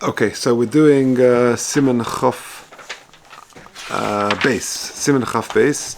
Okay, so we're doing Siman Chaf base. Siman Chaf base.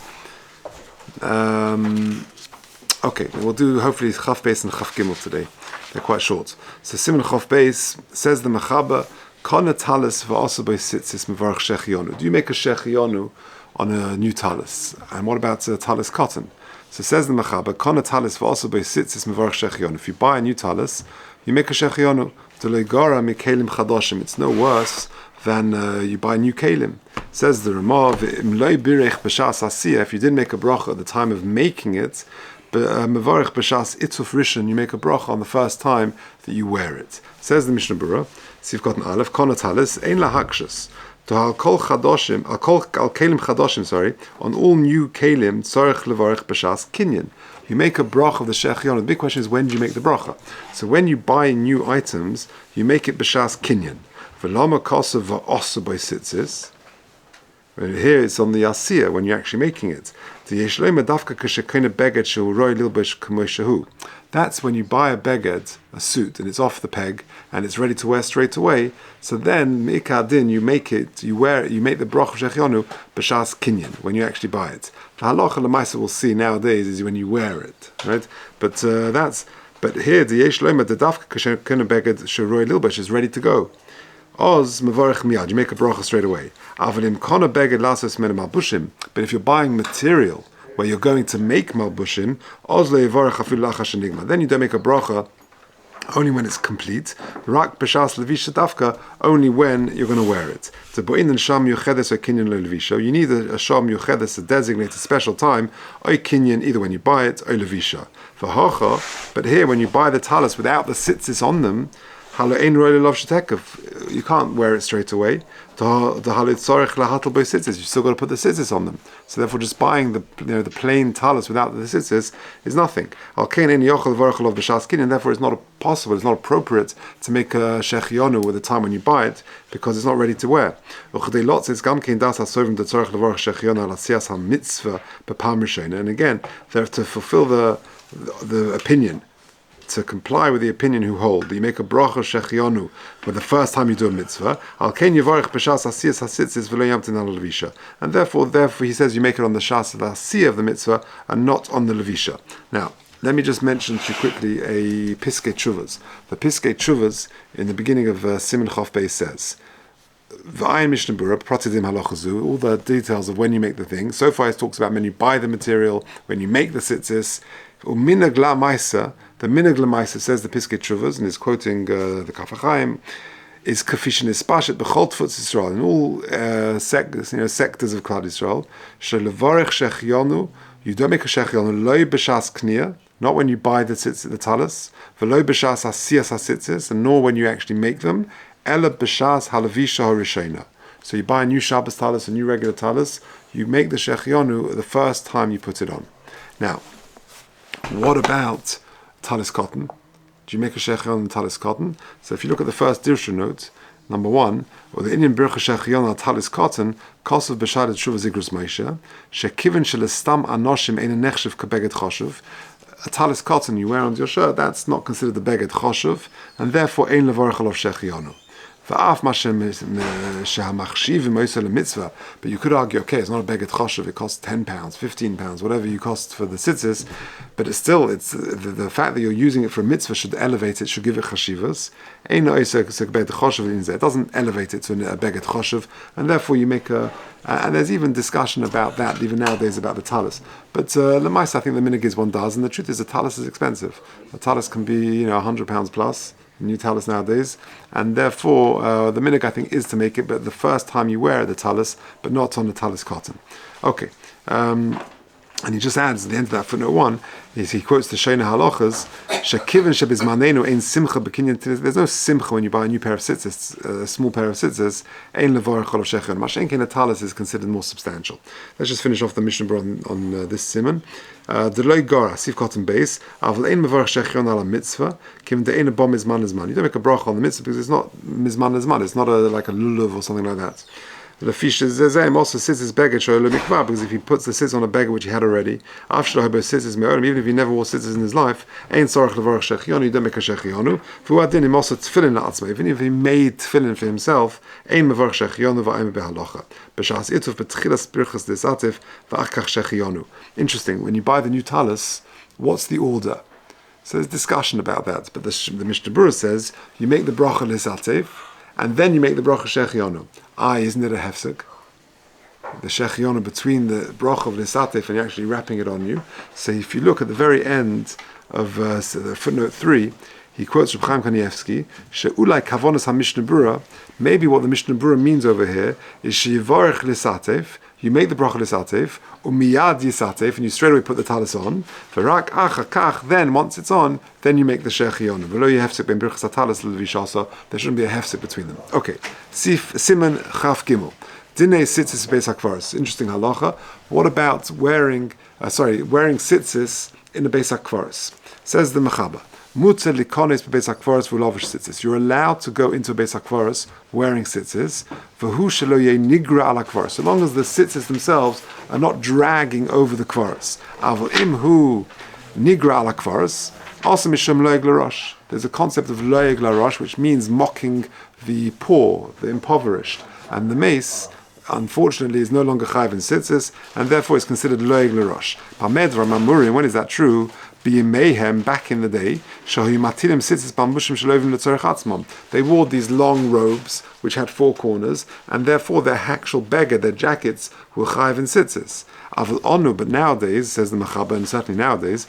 Okay, we'll do hopefully Chaf base and Chaf Gimel today. They're quite short. So Siman Chaf base says the Mechaber, Kana tallis v'asa by tzitzis mevarach shechiyanu. Do you make a shechiyanu on a new tallis? And what about tallis cotton? So says the Mechaber, Kana tallis v'asa by tzitzis mevarach shechiyanu. If you buy a new tallis, you make a shechiyanu. It's no worse than you buy new kalim. Says the Ramah, if you didn't make a bracha at the time of making it, you make a bracha on the first time that you wear it. Says the Mishnah Berurah, so you've got an aleph, kona talis, ein lahakshus. Al kalim chadashim, on all new kalim, tzarech levarech b'shas kinyan. You make a bracha of the shechiyanu. The big question is, when do you make the bracha? So when you buy new items, you make it b'shas kinyan. V'lama kasav va'osa by tzitzis. Here it's on the asiyah when you're actually making it. That's when you buy a beged, a suit, and it's off the peg and it's ready to wear straight away. So then mi'ikadin, you make it, you wear it, you make the bracha shechiyanu b'shas kinyan when you actually buy it. The halacha l'maisa we'll see nowadays is when you wear it, right? But here the yesh loima the dafka k'shekena beged sheroi lilbesh is ready to go. Oz mevarich miyad, you make a bracha straight away. Avalim kona beged lasos men malbushim. But if you're buying material where you're going to make malbushim, oz levarich afilu lachash enigma. Then you don't make a bracha only when it's complete. Rak b'shas levisha dafka, only when you're going to wear it. To bo'in and sham yuchedes or kinyan levisha. You need a sham yuchedes, a designated special time, or kinyan either when you buy it or levisha. For hacha, but here when you buy the tallis without the tzitzis on them, you can't wear it straight away. You still got to put the tzitzis on them. So therefore, just buying the plain tallis without the tzitzis is nothing. And therefore, it's not possible. It's not appropriate to make a shechiyanu with the time when you buy it because it's not ready to wear. And again, they have to fulfill the opinion, to comply with the opinion who hold that you make a bracha shechiyanu for the first time you do a mitzvah. And therefore he says you make it on the shas of the asiyah of the mitzvah and not on the levisha. Now, let me just mention to you quickly a piskei tshuvas. The piskei tshuvas in the beginning of Siman Chaf Beis says, V'ayin Mishnah Berurah, pratidim halachazu, all the details of when you make the thing. So far it talks about when you buy the material, when you make the tzitzis. U'minag la'maisa, the minag la'maisa says the piskei tshuvas, and is quoting the Orach Chaim, is kafishin ispashet b'chol tfutz Yisrael, in all sectors of Klal Yisrael, shelevarech shechiyanu, you don't make a shechiyanu, loy b'shas kniya, not when you buy the tallis, v'loy b'shas asiyas hasitzis, and nor when you actually make them, ela b'shas halavisha harishena. So you buy a new Shabbos tallis, a new regular tallis, you make the shechiyanu the first time you put it on. Now, what about tallis cotton? Do you make a shechiyanu on tallis cotton? So if you look at the first dirsha note, number 1, or the Indian bircha shechiyanu on tallis cotton, kosav b'shadet shuva zigros Moshe, shekiven shelestam anoshim ein nechshev kabeged choshev. A tallis cotton you wear on your shirt, that's not considered the beged choshev, and therefore ein levarach alav shechiyanu. But you could argue, okay, it's not a beged choshev, it costs £10, £15, whatever you cost for the tzitzis, but it's the fact that you're using it for a mitzvah should elevate it, should give it chashivas. It doesn't elevate it to a beged choshev, and therefore you make and there's even discussion about that, even nowadays, about the tallis. But l'maisa, I think the minhag is one does, and the truth is the tallis is expensive. A tallis can be, £100 plus. New tallis nowadays, and therefore the minhag I think is to make it, but the first time you wear the tallis, but not on the tallis cotton. Okay, and he just adds at the end of that footnote 1, he quotes the Shena Halachas, Shekiven shebizmanenu ein simcha b'kinyan. There's no simcha when you buy a new pair of tzitzis, a small pair of tzitzis. Ein levarach olav shechiyanu. Mashenkin a tallis is considered more substantial. Let's just finish off the Mishnah Berurah on this siman. The loy gara sif cotton base. Avol ein mevarach shechiyanu ala mitzvah. Kiven de ein bom mizman lizman. You don't make a bracha on the mitzvah because it's not mizman lizman. It's not like a lulav or something like that. Because if he puts the tzitzis on a beggar which he had already, even if he never wore tzitzis in his life, you don't make a shechiyanu. Even if he made tefillin for himself, interesting, when you buy the new tallis, what's the order? So there's discussion about that, but the Mishnah Berurah says you make the bracha lisatev, and then you make the bracha shechiyanu. Isn't it a hefsek? The shechiyanu between the bracha of lisatev and you're actually wrapping it on you. So if you look at the very end of the footnote 3, he quotes Rabbi Chaim Kanievsky, she'ulai kavonas ha-Mishnah Berurah, maybe what the Mishnah Berurah means over here is she'yivarech lisatev, you make the bracha lisatev, umiyad yisatev, and you straight away put the tallis on. V'rak achakach, then once it's on, then you make the shechiyanu. V'lo yehefsek ben birchas hatalis l'vishasa. There shouldn't be a hefsek between them. Okay, Siman Chaf Gimel. Dinei tzitzis beis hakvaros. Interesting halacha. What about wearing tzitzis in the beis hakvaros? Says the Mechaber. Mutzer likones beis hakvaros v'ulavish tzitzis. You're allowed to go into a beis hakvaros wearing tzitzis. V'hu shelo yeh nigra al hakvaros. So long as the tzitzis themselves are not dragging over the kvaros. Avol imhu nigra al hakvaros. Also mishum loeg larosh. There's a concept of loeg larosh, which means mocking the poor, the impoverished, and the mace, unfortunately, is no longer chayiv in tzitzis, and therefore is considered loeg larosh. Pamedra mamurim. When is that true? Mayhem back in the day, they wore these long robes which had 4 corners, and therefore their actual beggar, their jackets, were chayiv in tzitzis. But nowadays, says the Mechaber, and certainly nowadays,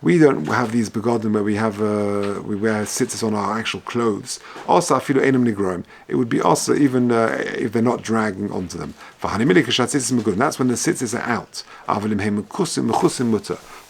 we don't have these begotten where we wear tzitzis on our actual clothes. Also, it would be also even if they're not dragging onto them. And that's when the tzitzis are out.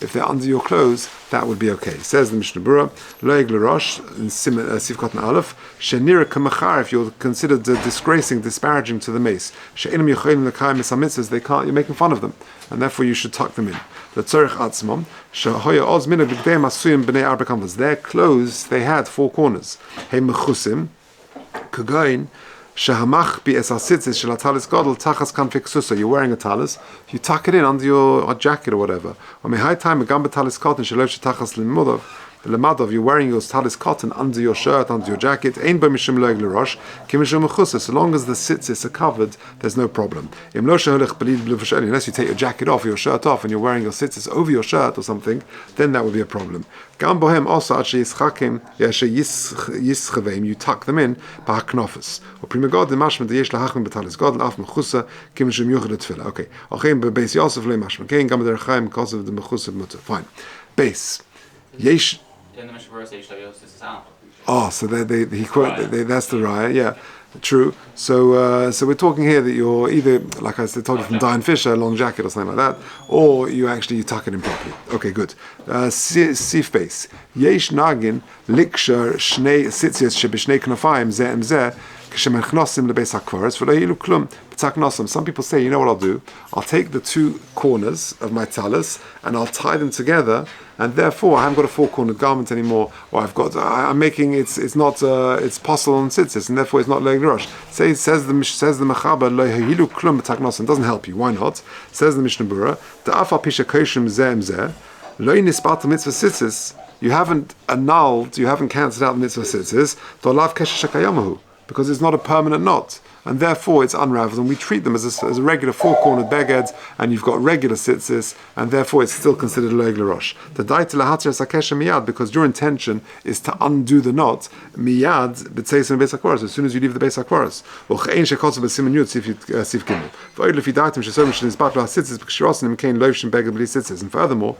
If they're under your clothes, that would be okay. Says the Mishnah Berurah, Loeg l'rosh in Sivkot Aleph, Shenira kamachar, if you're considered disgracing, disparaging to the mace, She'enim yochelim l'kayim mitzvahs, they can't, you're making fun of them, and therefore you should tuck them in. L'tzorich atzmom, shehoya oz minag b'gdeim asuyim b'nei arba kanvas. Their clothes, they had 4 corners. Hey mechusim, kagain, Shehamach bi es tzitzis shel tallis gadol tachas kanfei ksusa. You're wearing a tallis, you tuck it in under your jacket or whatever. Or mehai time a gamba tallis cotton shelo shetachas lemadov. You're wearing your tallis cotton under your shirt, under your jacket. Ein bo mishum loeg l'rosh ki mishum mechusa. So long as the tzitzis are covered, there's no problem. Im lo sheholech belid b'levasheli. Unless you take your jacket off, your shirt off, and you're wearing your tzitzis over your shirt or something, then that would be a problem. Gam bohem also at sheyischachim yischavim. You tuck them in b'haknofes. Or prima god the mashman the yesh lahachim b'talis god l'af mechusa ki mishum yuchad tefillah. Okay. Ochim bebeis Yosef le mashman. Kein gam der Chaim because of the mechusa mutter. Fine. Base. Yesh. Oh, so he quote. That's the raya. Yeah, true. So we're talking here that you're either, like I said, told you from Diane Fisher, a long jacket or something like that, or you tuck it in properly. Okay, good. Sif base. Yesh nagin liksher shnei sitzias shebishnei knafayim zeh zeh. Some people say, you know what I'll do? I'll take the 2 corners of my tallis and I'll tie them together, and therefore I haven't got a 4-cornered garment anymore, or I'm making it's possible on tzitzis, and therefore it's not loeg l'rosh. Says the Mechaber, it doesn't help you. Why not? Says the Mishnah Berurah, you haven't annulled, you haven't cancelled out the mitzvah tzitzis, because it's not a permanent knot, and therefore it's unraveled, and we treat them as a regular 4-cornered beged, and you've got regular tzitzis, and therefore it's still considered a loeg l'rosh. The daita lahatir sakesha miyad, because your intention is to undo the knot miyad b'tzeis beis hakvaros, as soon as you leave the beis hakvaros. Uchein shekotzav b'siman yud sif gimel. V'oid lefi daitim shesom shenizbat lo hasitzis b'kshirosin imkein loivshin beged b'li tzitzis. And furthermore,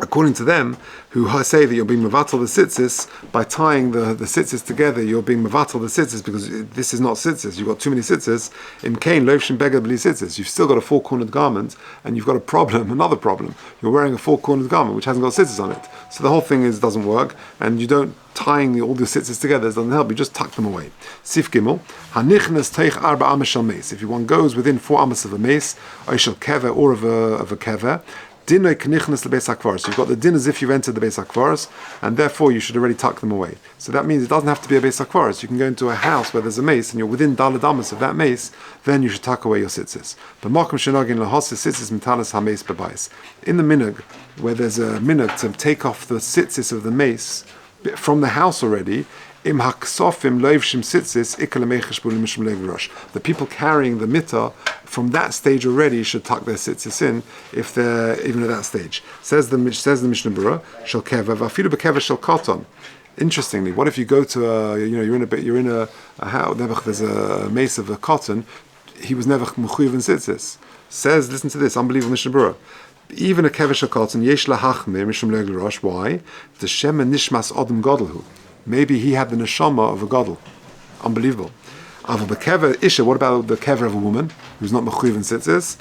according to them, who say that you're being mevatel the tzitzis, by tying the tzitzis together, you're being mevatel the tzitzis, because this is not tzitzis, you've got too many tzitzis. In kain loivshin beged b'li tzitzis, you've still got a 4-cornered garment, and you've got another problem. You're wearing a 4-cornered garment which hasn't got tzitzis on it. So the whole thing doesn't work, and you don't tying all the tzitzis together doesn't help. You just tuck them away. Sif Gimel, hanichnas teich arba amas shel mace. If one goes within 4 amas of a mace, or shel kever, or of a kever, Dinoi knichnas lebeis hakvaros. You've got the din as if you entered the beis hakvaros, and therefore you should already tuck them away. So that means it doesn't have to be a beis hakvaros. You can go into a house where there's a mace, and you're within daled amos of that mace. Then you should tuck away your tzitzis. B'makom shenagin lahosis tzitzis tallis hameis bebayis. In the minhag, where there's a minhag to take off the tzitzis of the mace from the house already. The people carrying the mitzvah from that stage already should tuck their tzitzis in if they're even at that stage. Says the Mishnah Berurah, shel keva v'afilu b'keva shel katan. Interestingly, what if you go to you're in a house, there's a mace of a cotton, he was never mechuyev in tzitzis. Says, listen to this, unbelievable Mishnah Berurah. Even a keva shel katan yesh lahachmir mishum le'eg l'rosh. Why? The shem nishmas adam gadolhu. Maybe he had the neshama of a gadol. Unbelievable. What about the kever of a woman who's not mechuyev in tzitzis?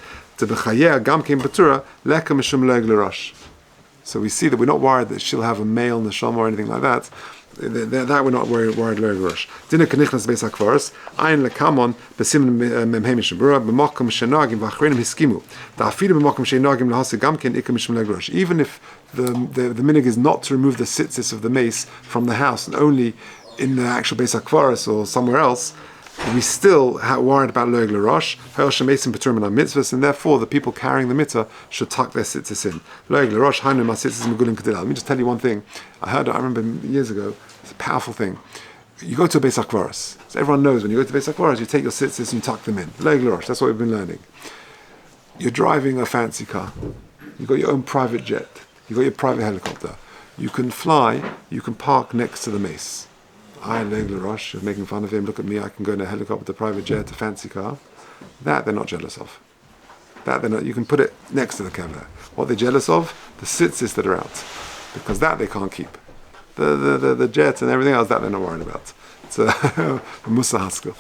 So we see that we're not worried that she'll have a male neshama or anything like that. That we're not worried loig l'rosh. Dinner kenichnas beis hakvaros ayin lekamon b'simen memhei mishabura b'makom shenagim v'achreinim hiskimu da'afilu b'makom shenagim lahasi gamken ikam mishum loig l'rosh. Even if the minhag is not to remove the tzitzis of the mace from the house and only in the actual beis hakvaros or somewhere else, we still worried about loig l'rosh, and therefore the people carrying the mitzvah should tuck their tzitzis in. Loig l'rosh, hainu ma tzitzis megulin kedila. Let me just tell you one thing. I remember years ago, it's a powerful thing. You go to a beis hakvaros. So everyone knows when you go to beis hakvaros, you take your tzitzis and you tuck them in. Loig l'rosh, that's what we've been learning. You're driving a fancy car. You've got your own private jet. You've got your private helicopter. You can fly, you can park next to the mace. I loig l'rosh, you're making fun of him, look at me, I can go in a helicopter, private jet, a fancy car. That they're not jealous of. You can put it next to the kever. What they're jealous of? The tzitzis that are out. Because that they can't keep. The jets and everything else, that they're not worried about. It's a Musa Haskell.